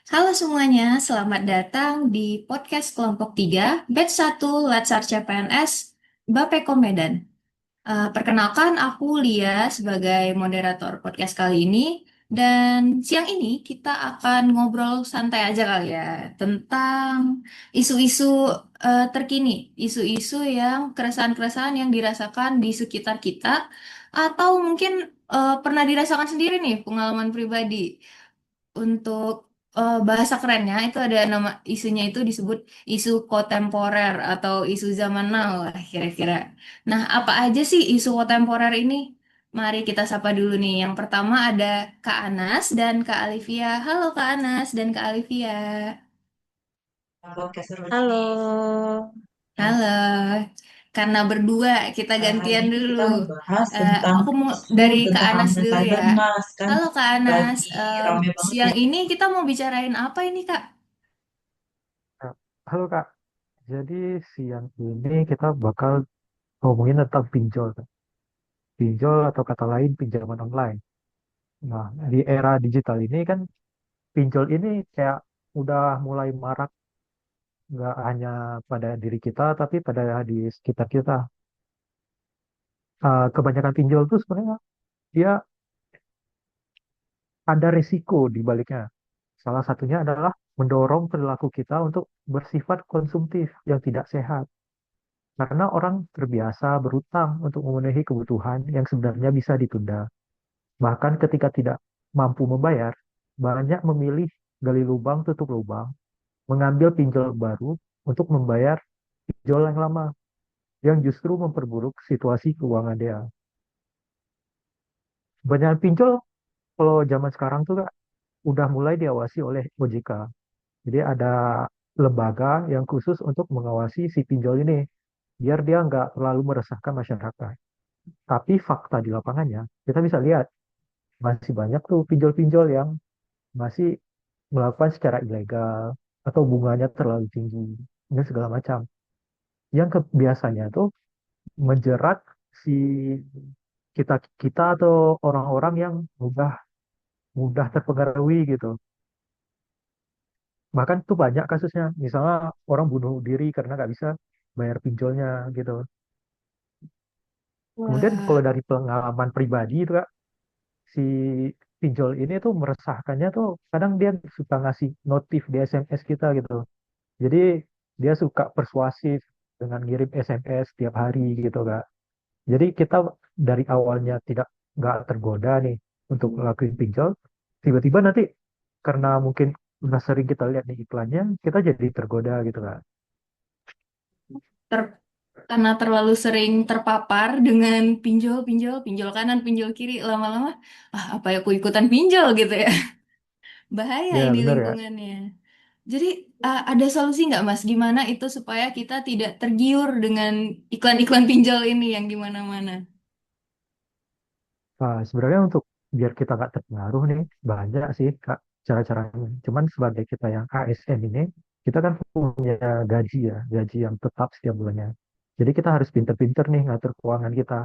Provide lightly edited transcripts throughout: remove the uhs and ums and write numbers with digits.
Halo semuanya, selamat datang di podcast kelompok 3, batch 1 Latsar CPNS, Bapeko Medan. Perkenalkan, aku Lia sebagai moderator podcast kali ini. Dan siang ini kita akan ngobrol santai aja kali ya, tentang isu-isu terkini, isu-isu yang keresahan-keresahan yang dirasakan di sekitar kita, atau mungkin pernah dirasakan sendiri nih, pengalaman pribadi. Untuk bahasa kerennya itu ada nama isunya itu disebut isu kontemporer atau isu zaman now lah kira-kira. Nah, apa aja sih isu kontemporer ini? Mari kita sapa dulu nih. Yang pertama ada Kak Anas dan Kak Alivia. Halo Kak Anas dan Kak Alivia. Halo, Halo. Karena berdua kita hari gantian ini dulu. kita membahas tentang Aku mau isu dari Kak tentang Anas Amel dulu ya. Cybernas kan Halo Kak Anas. lagi rame banget Siang ya. ini kita mau bicarain apa ini Kak? Nah, halo Kak, jadi siang ini kita bakal ngomongin tentang pinjol, Kak. Pinjol atau kata lain pinjaman online. Nah, di era digital ini kan pinjol ini kayak udah mulai marak, nggak hanya pada diri kita, tapi pada di sekitar kita. Kebanyakan pinjol itu sebenarnya dia ada risiko di baliknya. Salah satunya adalah mendorong perilaku kita untuk bersifat konsumtif yang tidak sehat. Karena orang terbiasa berutang untuk memenuhi kebutuhan yang sebenarnya bisa ditunda. Bahkan ketika tidak mampu membayar, banyak memilih gali lubang tutup lubang, mengambil pinjol baru untuk membayar pinjol yang lama, yang justru memperburuk situasi keuangan dia. Banyak pinjol kalau zaman sekarang tuh Kak, udah mulai diawasi oleh OJK. Jadi ada lembaga yang khusus untuk mengawasi si pinjol ini, biar dia nggak terlalu meresahkan masyarakat. Tapi fakta di lapangannya, kita bisa lihat masih banyak tuh pinjol-pinjol yang masih melakukan secara ilegal atau bunganya terlalu tinggi dan segala macam. Yang biasanya tuh menjerat si kita kita atau orang-orang yang mudah mudah terpengaruhi gitu. Bahkan tuh banyak kasusnya. Misalnya orang bunuh diri karena nggak bisa bayar pinjolnya gitu. Kemudian Wah. kalau dari pengalaman pribadi itu Kak, si pinjol ini tuh meresahkannya tuh kadang dia suka ngasih notif di SMS kita gitu. Jadi dia suka persuasif dengan ngirim SMS tiap hari gitu Kak. Jadi kita dari awalnya tidak nggak tergoda nih untuk ngelakuin pinjol, tiba-tiba nanti karena mungkin udah sering kita lihat nih iklannya, kita jadi tergoda gitu Kak. ter- karena terlalu sering terpapar dengan pinjol, pinjol, pinjol kanan, pinjol kiri, lama-lama, apa ya aku ikutan pinjol gitu ya. Bahaya Ya ini benar ya. lingkungannya. Jadi ada solusi nggak Mas? Gimana itu supaya kita tidak tergiur dengan iklan-iklan pinjol ini yang di mana-mana? Nah, sebenarnya untuk biar kita nggak terpengaruh nih, banyak sih Kak cara-caranya. Cuman sebagai kita yang ASN ini, kita kan punya gaji ya, gaji yang tetap setiap bulannya. Jadi kita harus pinter-pinter nih ngatur keuangan kita.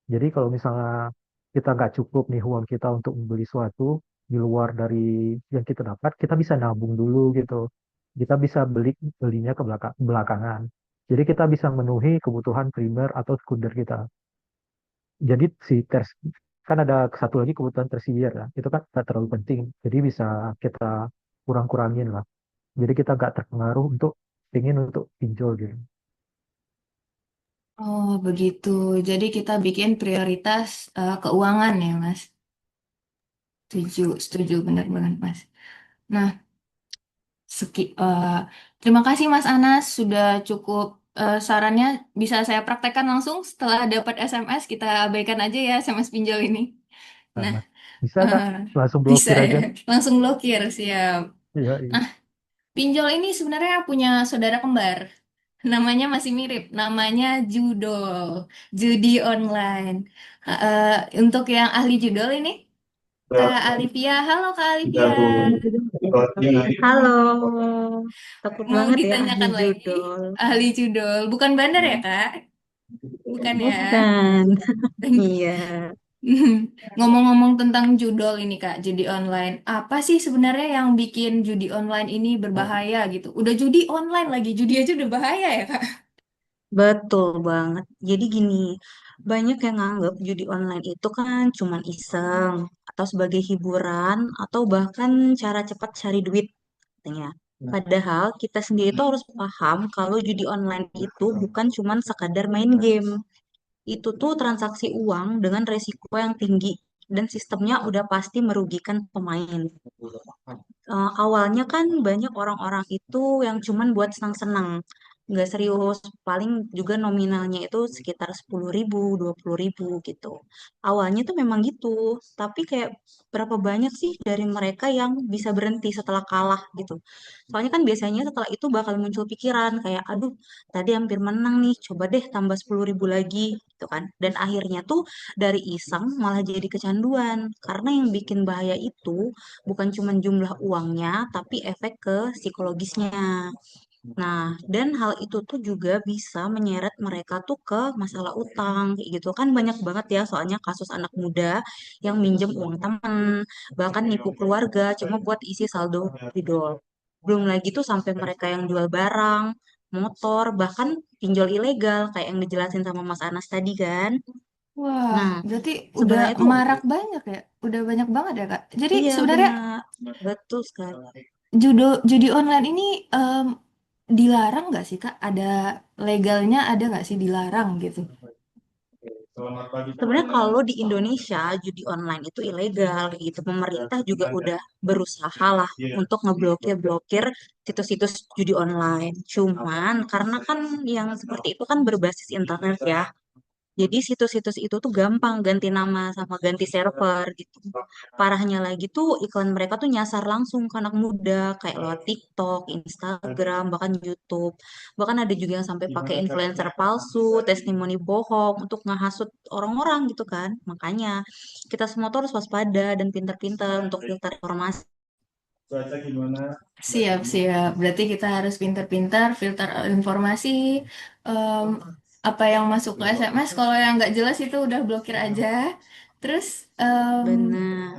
Jadi kalau misalnya kita nggak cukup nih uang kita untuk membeli suatu di luar dari yang kita dapat, kita bisa nabung dulu gitu. Kita bisa belinya ke belakangan. Jadi kita bisa memenuhi kebutuhan primer atau sekunder kita. Jadi si kan ada satu lagi kebutuhan tersier ya. Itu kan tak terlalu penting. Jadi bisa kita kurang-kurangin lah. Jadi kita nggak terpengaruh untuk ingin untuk pinjol gitu. Oh, begitu. Jadi kita bikin prioritas keuangan ya, Mas. Setuju, setuju benar banget, Mas. Nah, eh, terima kasih Mas Anas sudah cukup sarannya bisa saya praktekkan langsung setelah dapat SMS kita abaikan aja ya SMS pinjol ini. Nah, Nah, bisa eh, Kak langsung bisa blokir ya aja. langsung blokir siap. Iya, iya. Nah, pinjol ini sebenarnya punya saudara kembar. Namanya masih mirip, namanya judol, judi online. Untuk yang ahli judol ini, Kak Alivia. Halo Kak Alivia. Halo, takut Mau banget ya ahli ditanyakan lagi, judul. ahli judol. Bukan bandar ya, Kak? Bukan ya? Bukan, iya. Ngomong-ngomong tentang judol ini Kak, judi online. Apa sih sebenarnya yang bikin judi online ini berbahaya gitu? Udah judi online lagi, judi aja udah bahaya ya Kak? Betul banget. Jadi gini, banyak yang nganggap judi online itu kan cuman iseng atau sebagai hiburan atau bahkan cara cepat cari duit katanya. Padahal kita sendiri tuh harus paham kalau judi online itu bukan cuman sekadar main game. Itu tuh transaksi uang dengan resiko yang tinggi dan sistemnya udah pasti merugikan pemain. Awalnya kan banyak orang-orang itu yang cuman buat senang-senang, nggak serius, paling juga nominalnya itu sekitar 10.000, 20.000 gitu. Awalnya tuh memang gitu, tapi kayak berapa banyak sih dari mereka yang bisa berhenti setelah kalah gitu. Soalnya kan biasanya setelah itu bakal muncul pikiran kayak, aduh tadi hampir menang nih, coba deh tambah 10.000 lagi gitu kan. Dan akhirnya tuh dari iseng malah jadi kecanduan, karena yang bikin bahaya itu bukan cuma jumlah uangnya, tapi efek ke psikologisnya. Nah, dan hal itu tuh juga bisa menyeret mereka tuh ke masalah utang, kayak gitu kan banyak banget ya soalnya kasus anak muda yang minjem uang teman, bahkan nipu keluarga cuma buat isi saldo spidol. Belum lagi tuh sampai mereka yang jual barang, motor, bahkan pinjol ilegal kayak yang dijelasin sama Mas Anas tadi kan. Wah, Nah, berarti udah sebenarnya tuh marak banyak ya? Udah banyak banget ya Kak? Jadi iya sebenarnya benar, betul sekali. judi online ini dilarang nggak sih Kak? Ada legalnya ada nggak sih dilarang gitu? Sebenarnya kalau di Indonesia judi online itu ilegal kayak gitu. Pemerintah juga udah berusaha lah untuk ngeblokir-blokir situs-situs judi online. Cuman karena kan yang seperti itu kan berbasis internet ya. Jadi situs-situs itu tuh gampang ganti nama sama ganti server gitu. Parahnya lagi tuh iklan mereka tuh nyasar langsung ke anak muda kayak lewat TikTok, Instagram, bahkan YouTube. Bahkan ada juga yang sampai pakai influencer palsu, testimoni bohong untuk ngehasut orang-orang gitu kan. Makanya kita semua tuh harus waspada dan pintar-pintar untuk filter informasi. Siap, siap. Berarti kita harus pintar-pintar filter informasi. em, Apa yang masuk ke SMS, kalau yang nggak jelas itu udah blokir aja. Terus Benar.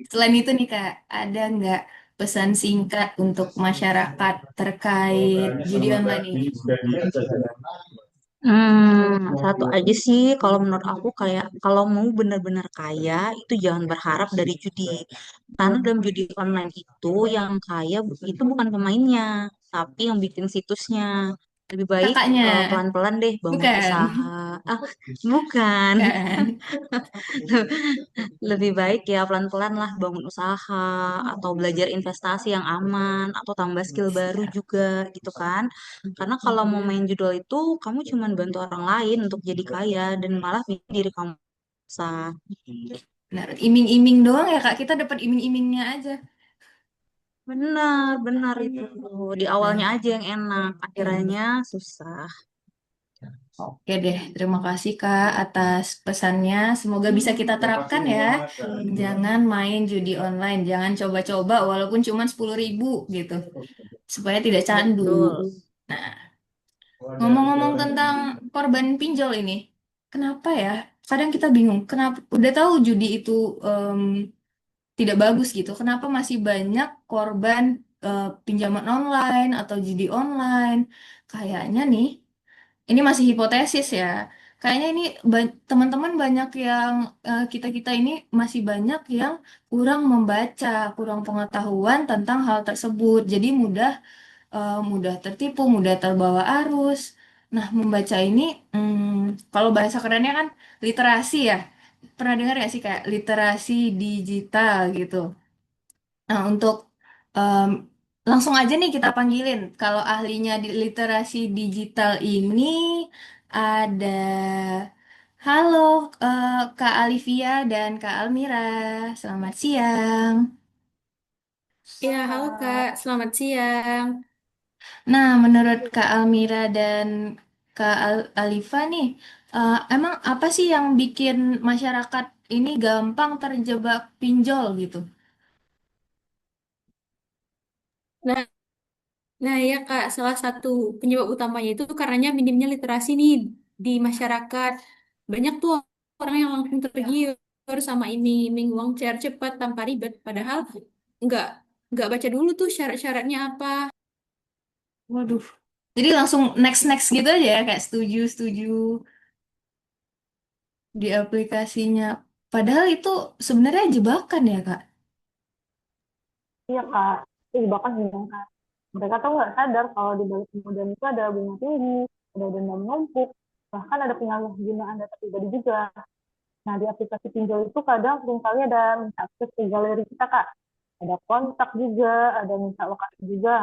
selain itu nih Kak, ada nggak pesan singkat untuk masyarakat terkait judi online ini? Satu aja sih kalau menurut aku kayak kalau mau benar-benar kaya itu jangan berharap dari judi. Karena dalam judi online itu yang kaya itu bukan pemainnya, tapi yang bikin situsnya. Lebih baik Kakaknya, pelan-pelan deh bangun bukan, usaha. Ah, bukan. bukan. Lebih baik ya pelan-pelan lah bangun usaha atau belajar investasi yang aman atau tambah skill baru Siap. juga gitu kan. Karena kalau mau main judul itu kamu cuman bantu orang lain untuk jadi kaya dan malah bikin diri kamu susah. Benar, iming-iming doang ya Kak, kita dapat iming-imingnya aja. Benar, benar itu. Di awalnya Nah, aja yang enak, iya. akhirnya susah. Oke deh, terima kasih Kak atas pesannya. Semoga bisa kita terapkan ya. Jangan main judi online, jangan coba-coba walaupun cuma 10.000 gitu, supaya tidak candu. Betul. Nah, ngomong-ngomong tentang korban pinjol ini, kenapa ya? Kadang kita bingung, kenapa udah tahu judi itu em, tidak bagus gitu, kenapa masih banyak korban pinjaman online atau judi online? Kayaknya nih. Ini masih hipotesis ya. Kayaknya ini teman-teman banyak yang kita-kita ini masih banyak yang kurang membaca, kurang pengetahuan tentang hal tersebut. Jadi mudah tertipu, mudah terbawa arus. Nah, membaca ini kalau bahasa kerennya kan literasi ya. Pernah dengar nggak sih kayak literasi digital gitu? Nah, untuk em, langsung aja nih kita panggilin. Kalau ahlinya di literasi digital ini ada, halo Kak Alivia dan Kak Almira. Selamat siang. Ya, halo Kak, selamat siang. Nah, menurut Kak Almira dan Kak Alifa nih, emang apa sih yang bikin masyarakat ini gampang terjebak pinjol gitu? Nah, nah ya Kak, salah satu penyebab utamanya itu karenanya minimnya literasi nih di masyarakat. Banyak tuh orang yang langsung tergiur sama iming-iming uang cair cepat tanpa ribet. Padahal nggak nggak baca dulu tuh syarat-syaratnya apa. Waduh. Jadi langsung next next gitu aja ya, kayak setuju setuju di aplikasinya. Padahal itu sebenarnya jebakan ya, Kak. Iya kak, itu bahkan bilang kak, mereka tuh nggak sadar kalau di balik kemudahan itu ada bunga tinggi, ada denda menumpuk, bahkan ada penyalahgunaan data pribadi juga. Nah di aplikasi pinjol itu kadang seringkali ada minta akses ke galeri kita kak, ada kontak juga, ada minta lokasi juga.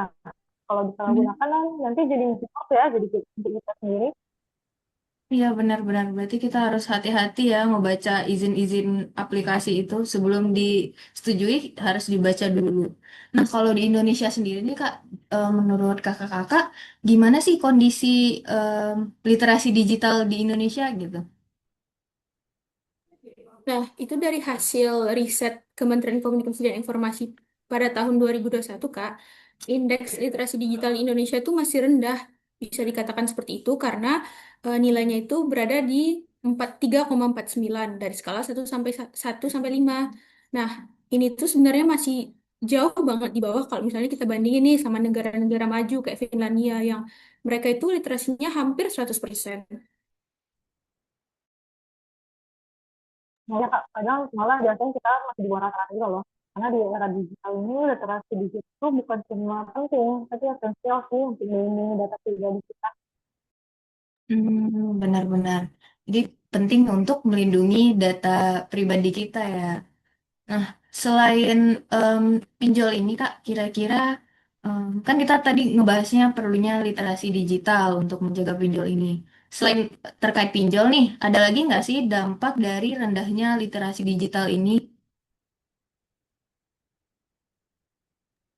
Kalau disalahgunakan kan nanti jadi misal ya, jadi untuk kita sendiri. Iya benar-benar. Berarti kita harus hati-hati ya membaca izin-izin aplikasi itu sebelum disetujui harus dibaca dulu. Nah kalau di Indonesia sendiri nih Kak, menurut kakak-kakak, gimana sih kondisi literasi digital di Indonesia gitu? Nah, itu dari hasil riset Kementerian Komunikasi dan Informasi pada tahun 2021, Kak. Indeks literasi digital di Indonesia itu masih rendah. Bisa dikatakan seperti itu karena nilainya itu berada di 3,49 dari skala 1 sampai 5. Nah, ini tuh sebenarnya masih jauh banget di bawah kalau misalnya kita bandingin nih sama negara-negara maju kayak Finlandia yang mereka itu literasinya hampir 100%. Nah ya kak, kadang malah biasanya kita masih di bawah rata-rata juga loh. Karena di era digital ini literasi digital itu bukan cuma penting, tapi esensial sih untuk melindungi data pribadi kita. Benar-benar. Jadi penting untuk melindungi data pribadi kita ya. Nah, selain em, pinjol ini, Kak, kira-kira kan kita tadi ngebahasnya perlunya literasi digital untuk menjaga pinjol ini. Selain terkait pinjol nih, ada lagi nggak sih dampak dari rendahnya literasi digital ini?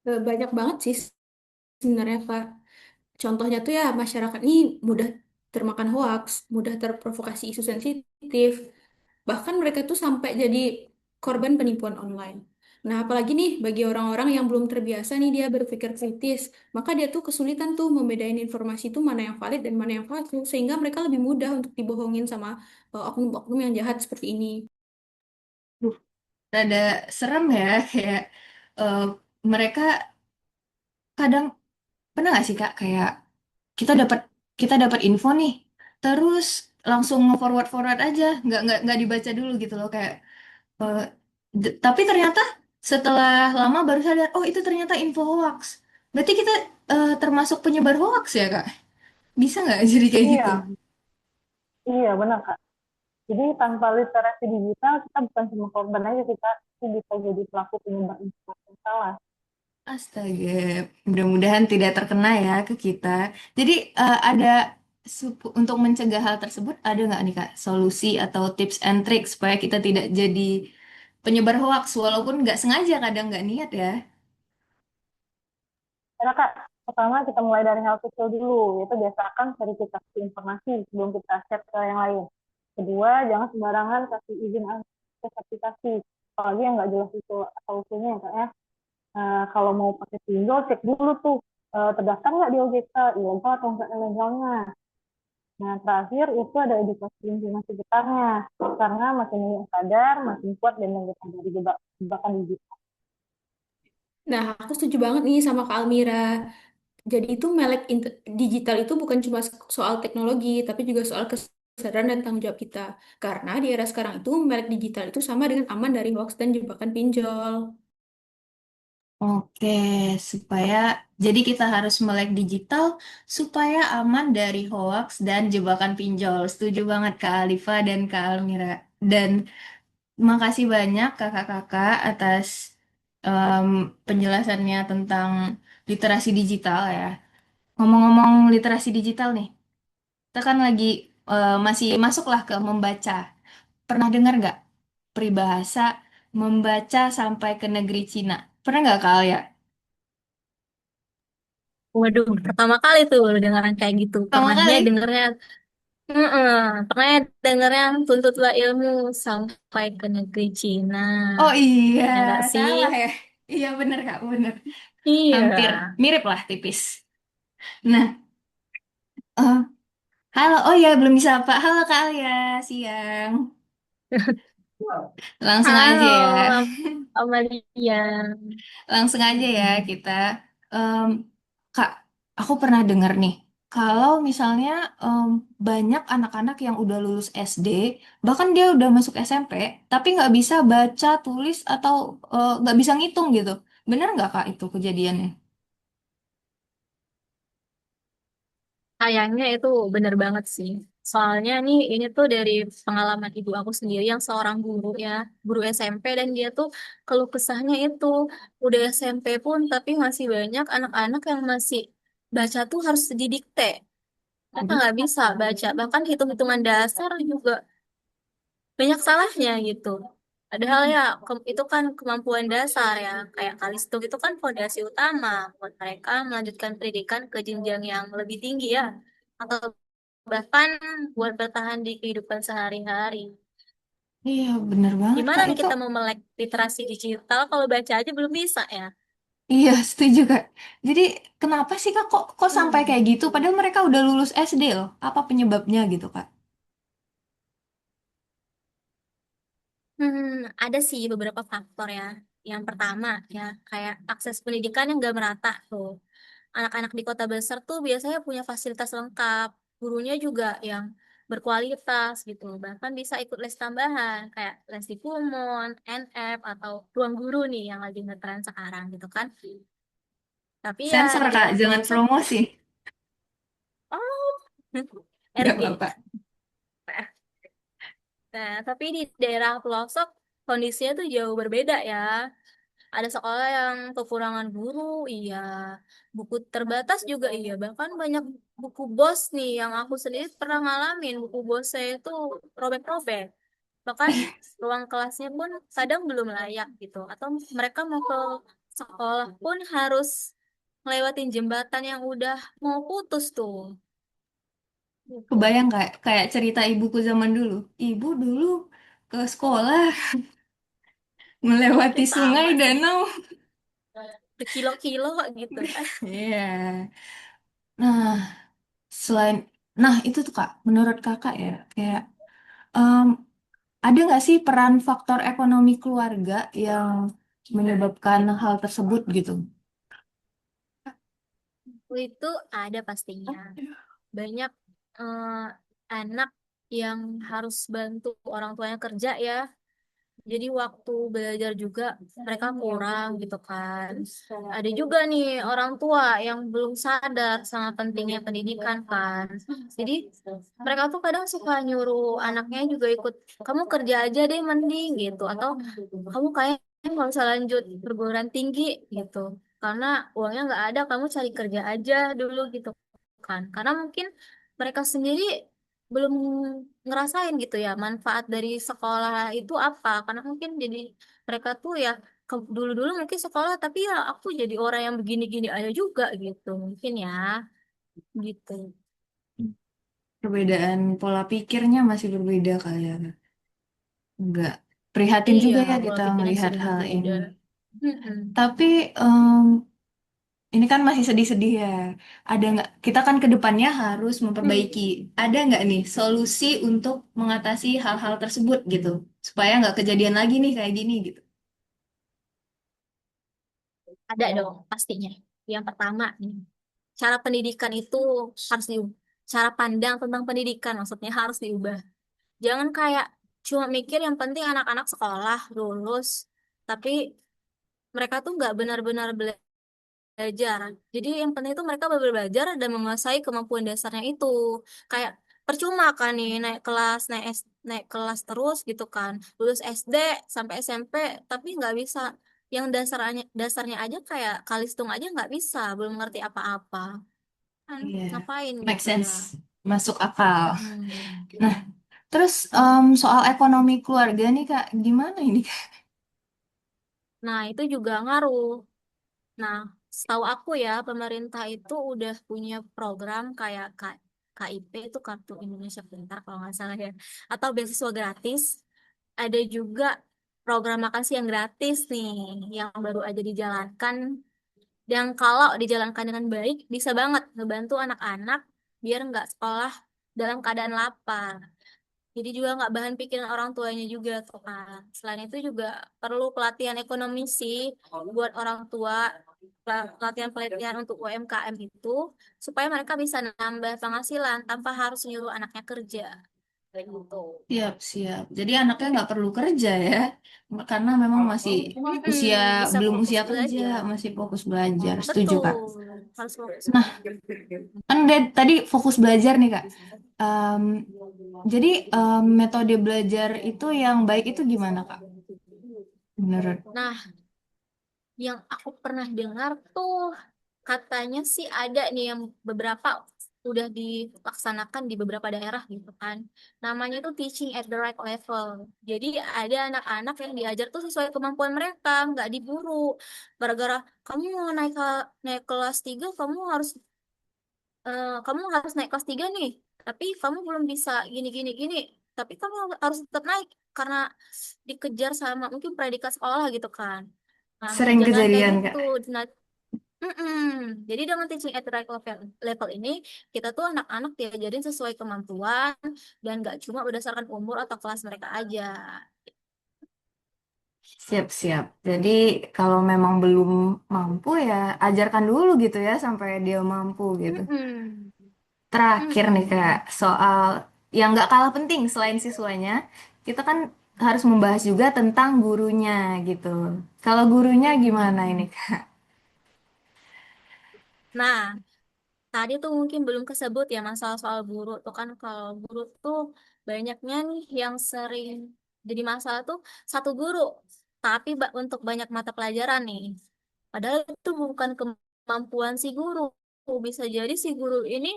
Banyak banget sih sebenarnya, Kak. Contohnya tuh ya masyarakat ini mudah termakan hoaks, mudah terprovokasi isu sensitif. Bahkan mereka tuh sampai jadi korban penipuan online. Nah, apalagi nih bagi orang-orang yang belum terbiasa nih dia berpikir kritis, maka dia tuh kesulitan tuh membedain informasi itu mana yang valid dan mana yang palsu, sehingga mereka lebih mudah untuk dibohongin sama oknum-oknum yang jahat seperti ini. Duh, rada serem ya, kayak eh, mereka kadang pernah nggak sih Kak, kayak kita dapat kita dapat info nih, terus langsung nge-forward forward aja, nggak dibaca dulu gitu loh kayak eh, tapi ternyata setelah lama baru sadar, oh itu ternyata info hoax. Berarti kita termasuk penyebar hoax ya Kak? Bisa nggak jadi kayak gitu? Iya, iya benar kak. Jadi tanpa literasi digital kita bukan cuma korban aja kita, tapi bisa jadi pelaku penyebar informasi yang salah. Astaga, mudah-mudahan tidak terkena ya ke kita. Jadi ada untuk mencegah hal tersebut ada nggak nih Kak solusi atau tips and trick supaya kita tidak jadi penyebar hoax walaupun nggak sengaja kadang nggak niat ya. Karena kak, pertama kita mulai dari hal kecil dulu, yaitu biasakan verifikasi informasi sebelum kita share ke yang lain. Kedua, jangan sembarangan kasih izin akses aplikasi, apalagi yang nggak jelas itu asal usulnya ya kak ya. Kalau mau pakai pinjol, cek dulu tuh terdaftar nggak di OJK, ilegal atau nggak ilegalnya. Nah, terakhir itu ada edukasi lingkungan sekitarnya, karena makin banyak sadar, makin kuat dan mengetahui dari jebakan digital. Nah, aku setuju banget nih sama Kak Almira. Jadi itu digital itu bukan cuma soal teknologi, tapi juga soal kesadaran dan tanggung jawab kita. Karena di era sekarang itu melek digital itu sama dengan aman dari hoax dan jebakan pinjol. Oke, supaya jadi kita harus melek digital supaya aman dari hoax dan jebakan pinjol. Setuju banget Kak Alifa dan Kak Almira. Dan makasih banyak kakak-kakak atas em, penjelasannya tentang literasi digital ya. Ngomong-ngomong literasi digital nih, kita kan lagi masih masuklah ke membaca. Pernah dengar nggak peribahasa membaca sampai ke negeri Cina? Pernah nggak Kak Alia? Waduh, pertama kali tuh dengeran kayak gitu. Pertama Pernahnya kali? dengernya, mm pernahnya dengernya tuntutlah ilmu sampai ke negeri Cina. Oh iya, Ya enggak sih? salah ya. Iya bener Kak, bener. Iya. Hampir mirip lah tipis. Nah, eh, halo, oh ya belum disapa. Halo Kak Alia, siang. Langsung aja ya. Halo, Amalia. Langsung aja ya kita. Em, Kak, aku pernah dengar nih, kalau misalnya em, banyak anak-anak yang udah lulus SD, bahkan dia udah masuk SMP, tapi nggak bisa baca, tulis, atau nggak bisa ngitung gitu. Bener nggak Kak itu kejadiannya? Kayaknya itu bener banget sih. Soalnya nih ini tuh dari pengalaman ibu aku sendiri yang seorang guru ya, guru SMP dan dia tuh keluh kesahnya itu udah SMP pun tapi masih banyak anak-anak yang masih baca tuh harus didikte. Mereka nggak bisa baca, bahkan hitung-hitungan dasar juga banyak salahnya gitu. Padahal ya itu kan kemampuan dasar ya, kayak kalistung itu kan fondasi utama buat mereka melanjutkan pendidikan ke jenjang yang lebih tinggi ya, atau bahkan buat bertahan di kehidupan sehari-hari. Iya, bener banget Gimana Kak nih itu. kita mau melek literasi digital kalau baca aja belum bisa ya? Iya, setuju Kak. Jadi kenapa sih Kak kok sampai kayak gitu? Padahal mereka udah lulus SD loh. Apa penyebabnya gitu Kak? Hmm, ada sih beberapa faktor ya. Yang pertama ya, kayak akses pendidikan yang gak merata tuh. Anak-anak di kota besar tuh biasanya punya fasilitas lengkap, gurunya juga yang berkualitas gitu. Bahkan bisa ikut les tambahan, kayak les di Kumon, NF, atau Ruang Guru nih yang lagi ngetren sekarang gitu kan. Tapi ya Sensor di Kak, daerah jangan pelosok, promosi. oh, Gak RG. apa-apa. Nah, tapi di daerah pelosok kondisinya tuh jauh berbeda ya. Ada sekolah yang kekurangan guru, iya. Buku terbatas juga iya. Bahkan banyak buku bos nih yang aku sendiri pernah ngalamin. Buku bos saya itu robek-robek. Bahkan ruang kelasnya pun kadang belum layak gitu. Atau mereka mau ke sekolah pun harus ngelewatin jembatan yang udah mau putus tuh. Gitu. Kebayang kayak cerita ibuku zaman dulu. Ibu dulu ke sekolah melewati Ya sungai, sama sih. danau. Berkilo-kilo gitu. Iya. Nah, selain, nah itu tuh Kak, menurut Kakak ya, kayak em, ada nggak sih peran faktor ekonomi keluarga yang menyebabkan hal tersebut gitu? Itu ada pastinya. Banyak eh, anak yang harus bantu orang tuanya kerja ya. Jadi waktu belajar juga mereka kurang gitu kan. Ada juga nih orang tua yang belum sadar sama pentingnya pendidikan kan. Jadi mereka tuh kadang suka nyuruh anaknya juga ikut, kamu kerja aja deh mending gitu. Atau kamu kayak nggak usah lanjut perguruan tinggi gitu. Karena uangnya nggak ada, kamu cari kerja aja dulu gitu kan. Karena mungkin mereka sendiri belum ngerasain gitu ya manfaat dari sekolah itu apa, karena mungkin jadi mereka tuh ya dulu-dulu mungkin sekolah tapi ya aku jadi orang yang begini-gini aja juga gitu mungkin ya gitu. Perbedaan pola pikirnya masih berbeda kali ya. Kak? Enggak. Prihatin Iya, juga ya pola kita pikirnya melihat sudah hal berbeda. ini. Mm-mm. Tapi ini kan masih sedih-sedih ya. Ada nggak? Kita kan ke depannya harus Hmm. memperbaiki. Ada nggak nih solusi untuk mengatasi hal-hal tersebut gitu, supaya nggak kejadian lagi nih kayak gini gitu. Ada dong pastinya. Yang pertama nih, cara pendidikan itu harus diubah. Cara pandang tentang pendidikan maksudnya harus diubah. Jangan kayak cuma mikir yang penting anak-anak sekolah lulus, tapi mereka tuh nggak benar-benar belajar. Jadi yang penting itu mereka belajar dan menguasai kemampuan dasarnya itu. Kayak percuma kan nih naik kelas terus gitu kan. Lulus SD sampai SMP tapi nggak bisa yang dasarnya aja kayak kalistung aja nggak bisa, belum ngerti apa-apa. Kan Iya, ngapain make gitu ya. sense, masuk akal. Mm-mm. Nah, terus soal ekonomi keluarga nih Kak, gimana ini? Nah, itu juga ngaruh. Nah, setahu aku ya, pemerintah itu udah punya program kayak KIP itu Kartu Indonesia Pintar kalau nggak salah ya, atau beasiswa gratis. Ada juga program makan siang gratis nih yang baru aja dijalankan. Dan kalau dijalankan dengan baik, bisa banget ngebantu anak-anak biar nggak sekolah dalam keadaan lapar. Jadi juga nggak bahan pikiran orang tuanya juga tuh kan. Selain itu juga perlu pelatihan ekonomi sih buat orang tua, pelatihan-pelatihan untuk UMKM itu supaya mereka bisa nambah penghasilan tanpa harus nyuruh anaknya kerja. Kayak gitu. Siap, siap. Jadi anaknya nggak perlu kerja ya, karena memang masih usia Bisa belum fokus usia kerja, belajar. masih fokus belajar. Setuju, Betul, Kak. harus fokus Nah, belajar. kan tadi fokus belajar nih, Kak. Em, jadi metode belajar itu yang baik itu gimana, Kak? Menurut Nah, yang aku pernah dengar tuh katanya sih ada nih yang beberapa udah dilaksanakan di beberapa daerah gitu kan. Namanya tuh teaching at the right level. Jadi ada anak-anak yang diajar tuh sesuai kemampuan mereka, nggak diburu. Gara-gara kamu mau naik kelas 3, kamu harus naik kelas 3 nih. Tapi kamu belum bisa gini gini gini. Tapi kamu harus tetap naik karena dikejar sama mungkin predikat sekolah gitu kan. Nah, sering jangan kayak kejadian, Kak. gitu. Nah, mm-mm. Jadi dengan teaching at the right level ini, kita tuh anak-anak diajarin sesuai kemampuan dan gak cuma berdasarkan umur atau kelas mereka aja. Siap-siap. Jadi kalau memang belum mampu ya ajarkan dulu gitu ya sampai dia mampu gitu. Mm-mm. Terakhir nih Kak, Mm-mm. soal yang nggak kalah penting selain siswanya, kita kan harus membahas juga tentang gurunya gitu. Kalau gurunya gimana ini Kak? Nah, tadi tuh mungkin belum kesebut ya masalah soal guru tuh kan kalau guru tuh banyaknya nih yang sering jadi masalah tuh satu guru, tapi untuk banyak mata pelajaran nih. Padahal itu bukan kemampuan si guru. Bisa jadi si guru ini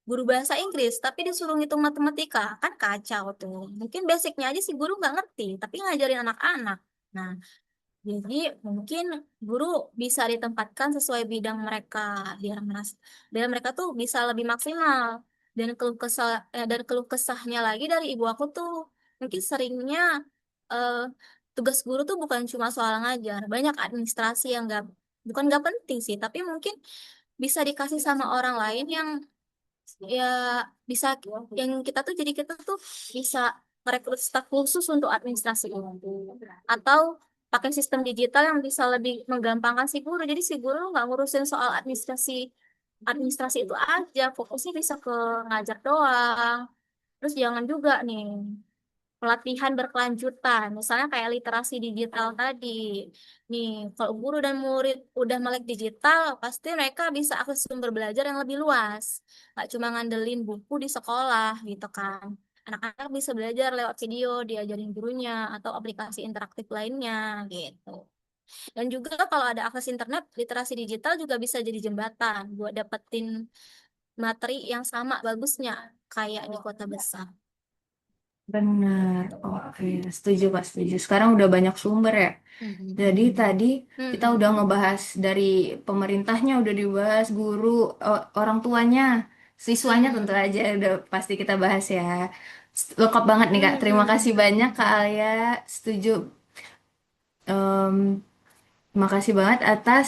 guru bahasa Inggris, tapi disuruh ngitung matematika. Kan kacau tuh. Mungkin basicnya aja si guru nggak ngerti, tapi ngajarin anak-anak. Nah, jadi mungkin guru bisa ditempatkan sesuai bidang mereka biar mereka tuh bisa lebih maksimal. Dan keluh kesahnya lagi dari ibu aku tuh mungkin seringnya eh, tugas guru tuh bukan cuma soal ngajar, banyak administrasi yang bukan nggak penting sih, tapi mungkin bisa dikasih sama orang lain yang ya bisa yang kita tuh bisa merekrut staf khusus untuk administrasi itu atau pakai sistem digital yang bisa lebih menggampangkan si guru jadi si guru nggak ngurusin soal administrasi administrasi itu aja fokusnya bisa ke ngajar doang terus jangan juga nih pelatihan berkelanjutan, misalnya kayak literasi digital tadi. Nih, kalau guru dan murid udah melek digital, pasti mereka bisa akses sumber belajar yang lebih luas. Nggak cuma ngandelin buku di sekolah, gitu kan. Anak-anak bisa belajar lewat video, diajarin gurunya, atau aplikasi interaktif lainnya, gitu. Dan juga kalau ada akses internet, literasi digital juga bisa jadi jembatan buat dapetin materi yang sama bagusnya, kayak di kota besar. Benar, oke, setuju Pak, setuju. Sekarang udah banyak sumber ya. Jadi Mhm. tadi kita udah Mm-mm. ngebahas dari pemerintahnya, udah dibahas guru, orang tuanya, siswanya tentu Mm-mm. aja udah pasti kita bahas ya. Lengkap banget nih Kak. Terima kasih Mm-mm. banyak Kak Alia. Setuju. Em, Terima kasih banget atas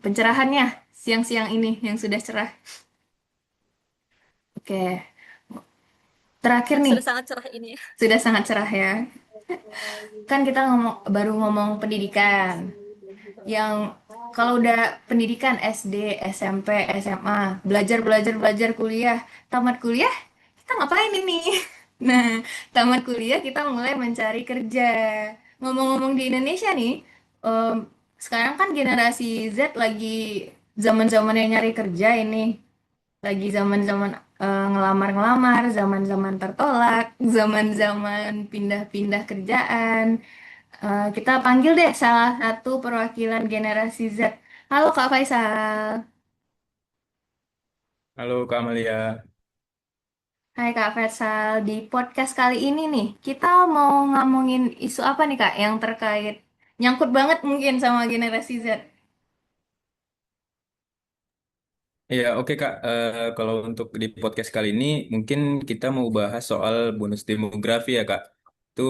pencerahannya siang-siang ini yang sudah cerah. Oke, terakhir nih, Sudah sangat cerah ini ya. sudah sangat cerah ya. Kan kita baru ngomong pendidikan. Yang kalau udah pendidikan SD, SMP, SMA, belajar belajar belajar kuliah, tamat kuliah, kita ngapain ini? Nah, tamat kuliah kita mulai mencari kerja. Ngomong-ngomong di Indonesia nih, em, sekarang kan generasi Z lagi zaman-zamannya nyari kerja ini, lagi zaman-zaman ngelamar-ngelamar, zaman-zaman tertolak, zaman-zaman pindah-pindah kerjaan. Kita panggil deh salah satu perwakilan generasi Z. Halo Kak Faisal. Halo Kak Amalia. Hai Kak Faisal. Di podcast kali ini nih, kita mau ngomongin isu apa nih Kak yang terkait nyangkut banget mungkin sama generasi Z. Ya, oke Kak. Kalau untuk di podcast kali ini mungkin kita mau bahas soal bonus demografi ya Kak. Itu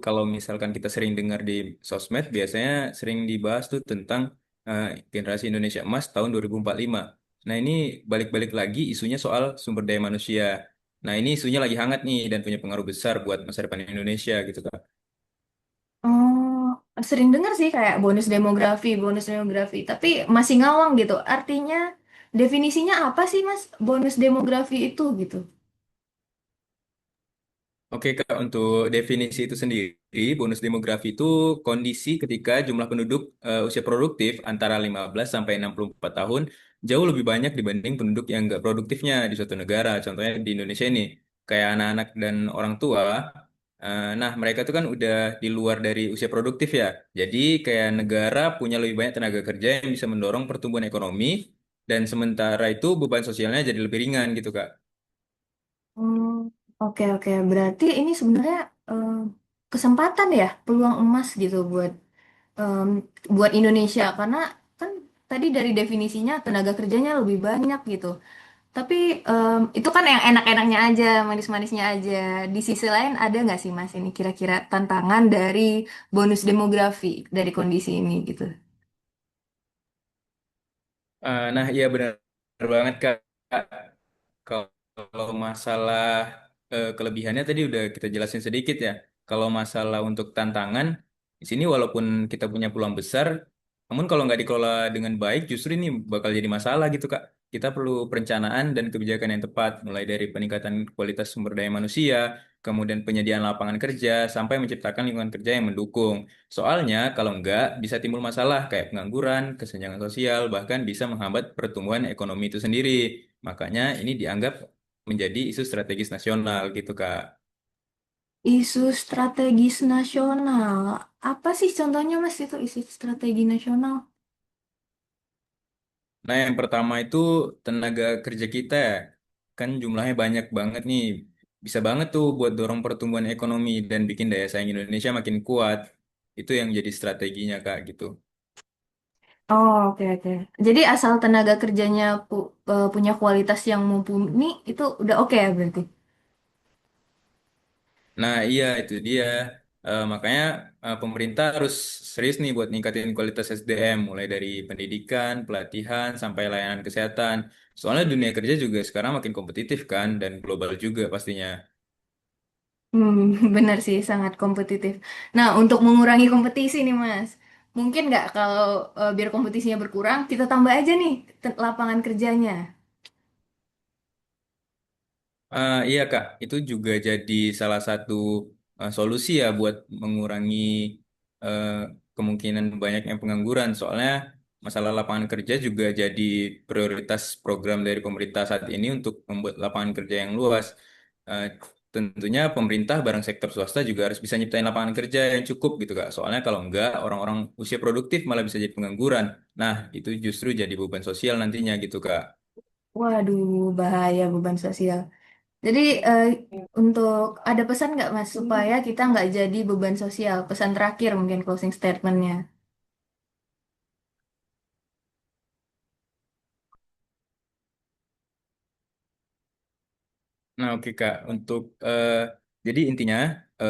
kalau misalkan kita sering dengar di sosmed biasanya sering dibahas tuh tentang eh, generasi Indonesia Emas tahun 2045. Nah, ini balik-balik lagi isunya soal sumber daya manusia. Nah, ini isunya lagi hangat nih dan punya pengaruh besar buat masa depan Indonesia gitu, Kak. Oh, sering dengar sih kayak bonus demografi, tapi masih ngawang gitu. Artinya, definisinya apa sih, Mas? Bonus demografi itu gitu. Oke, Kak, untuk definisi itu sendiri, bonus demografi itu kondisi ketika jumlah penduduk usia produktif antara 15 sampai 64 tahun jauh lebih banyak dibanding penduduk yang nggak produktifnya di suatu negara. Contohnya di Indonesia ini, kayak anak-anak dan orang tua. Nah, mereka itu kan udah di luar dari usia produktif ya. Jadi, kayak negara punya lebih banyak tenaga kerja yang bisa mendorong pertumbuhan ekonomi, dan sementara itu beban sosialnya jadi lebih ringan gitu, Kak. Hmm, oke oke. Berarti ini sebenarnya kesempatan ya, peluang emas gitu em, buat Indonesia karena kan tadi dari definisinya tenaga kerjanya lebih banyak gitu. Tapi itu kan yang enak-enaknya aja, manis-manisnya aja. Di sisi lain ada nggak sih Mas ini kira-kira tantangan dari bonus demografi dari kondisi ini gitu? Nah, iya benar banget, Kak. Kalau masalah kelebihannya tadi udah kita jelasin sedikit ya. Kalau masalah untuk tantangan, di sini walaupun kita punya peluang besar, namun kalau nggak dikelola dengan baik, justru ini bakal jadi masalah gitu, Kak. Kita perlu perencanaan dan kebijakan yang tepat, mulai dari peningkatan kualitas sumber daya manusia, kemudian penyediaan lapangan kerja, sampai menciptakan lingkungan kerja yang mendukung. Soalnya, kalau nggak, bisa timbul masalah kayak pengangguran, kesenjangan sosial, bahkan bisa menghambat pertumbuhan ekonomi itu sendiri. Makanya ini dianggap menjadi isu strategis nasional gitu, Kak. Isu strategis nasional. Apa sih contohnya Mas itu isu strategi nasional? Nah, yang pertama itu tenaga kerja kita ya. Kan jumlahnya banyak banget nih. Bisa banget tuh buat dorong pertumbuhan ekonomi dan bikin daya saing Indonesia makin kuat. Itu yang jadi strateginya, Kak, gitu. Oh, oke oke. Jadi asal tenaga kerjanya punya kualitas yang mumpuni itu udah oke ya berarti. Nah, iya itu dia. Makanya pemerintah harus serius nih buat ningkatin kualitas SDM, mulai dari pendidikan, pelatihan, sampai layanan kesehatan. Soalnya dunia kerja juga sekarang makin kompetitif kan, dan global juga pastinya. Hmm, benar sih, sangat kompetitif. Nah, untuk mengurangi kompetisi nih, Mas, mungkin nggak kalau biar kompetisinya berkurang, kita tambah aja nih lapangan kerjanya. Iya Kak, itu juga jadi salah satu solusi ya buat mengurangi eh, kemungkinan banyak yang pengangguran. Soalnya masalah lapangan kerja juga jadi prioritas program dari pemerintah saat ini untuk membuat lapangan kerja yang luas. Eh, Tentunya pemerintah bareng sektor swasta juga harus bisa nyiptain lapangan kerja yang cukup gitu Kak. Soalnya kalau enggak, orang-orang usia produktif malah bisa jadi pengangguran. Nah, itu justru jadi beban sosial nantinya gitu Kak. Waduh, bahaya beban sosial. Jadi, untuk ada pesan nggak, Mas, supaya kita nggak jadi beban sosial? Pesan terakhir mungkin closing statementnya. Nah, oke Kak, untuk jadi intinya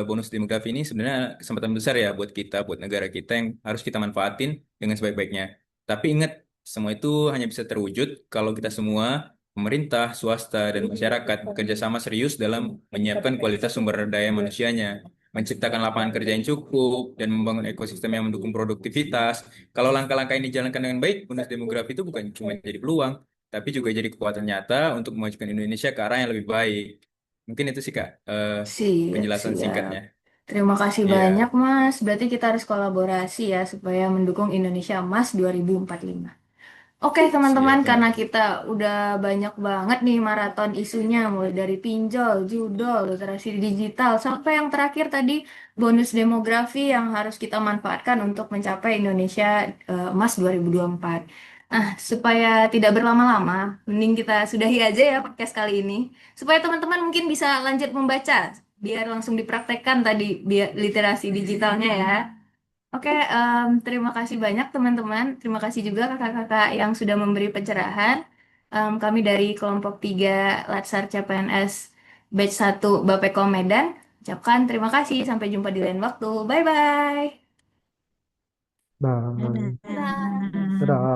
bonus demografi ini sebenarnya kesempatan besar ya buat kita, buat negara kita yang harus kita manfaatin dengan sebaik-baiknya. Tapi ingat, semua itu hanya bisa terwujud kalau kita semua, pemerintah, swasta, dan masyarakat bekerja sama serius dalam menyiapkan kualitas sumber daya manusianya, menciptakan lapangan kerja yang cukup, dan membangun ekosistem yang mendukung produktivitas. Kalau langkah-langkah ini dijalankan dengan baik, bonus demografi itu bukan cuma jadi peluang, tapi juga jadi kekuatan nyata untuk memajukan Indonesia ke arah yang lebih baik. Mungkin itu sih Kak, Siap, penjelasan siap. singkatnya. Terima kasih banyak, Iya, Mas. Berarti kita harus kolaborasi ya supaya mendukung Indonesia Emas 2045. Oke, teman-teman, siap karena benar. kita udah banyak banget nih maraton isunya, mulai dari pinjol, judol, literasi digital, sampai yang terakhir tadi bonus demografi yang harus kita manfaatkan untuk mencapai Indonesia Emas 2024. Nah, supaya tidak berlama-lama, mending kita sudahi aja ya podcast kali ini, supaya teman-teman mungkin bisa lanjut membaca, biar langsung dipraktekkan tadi biar literasi digitalnya ya. Oke, terima kasih banyak teman-teman. Terima kasih juga kakak-kakak yang sudah memberi pencerahan. Kami dari kelompok 3 Latsar CPNS Batch 1 Bapeko Medan. Ucapkan terima kasih. Sampai jumpa di lain waktu. Bye-bye. Bye. Dadah. Dadah. Dadah.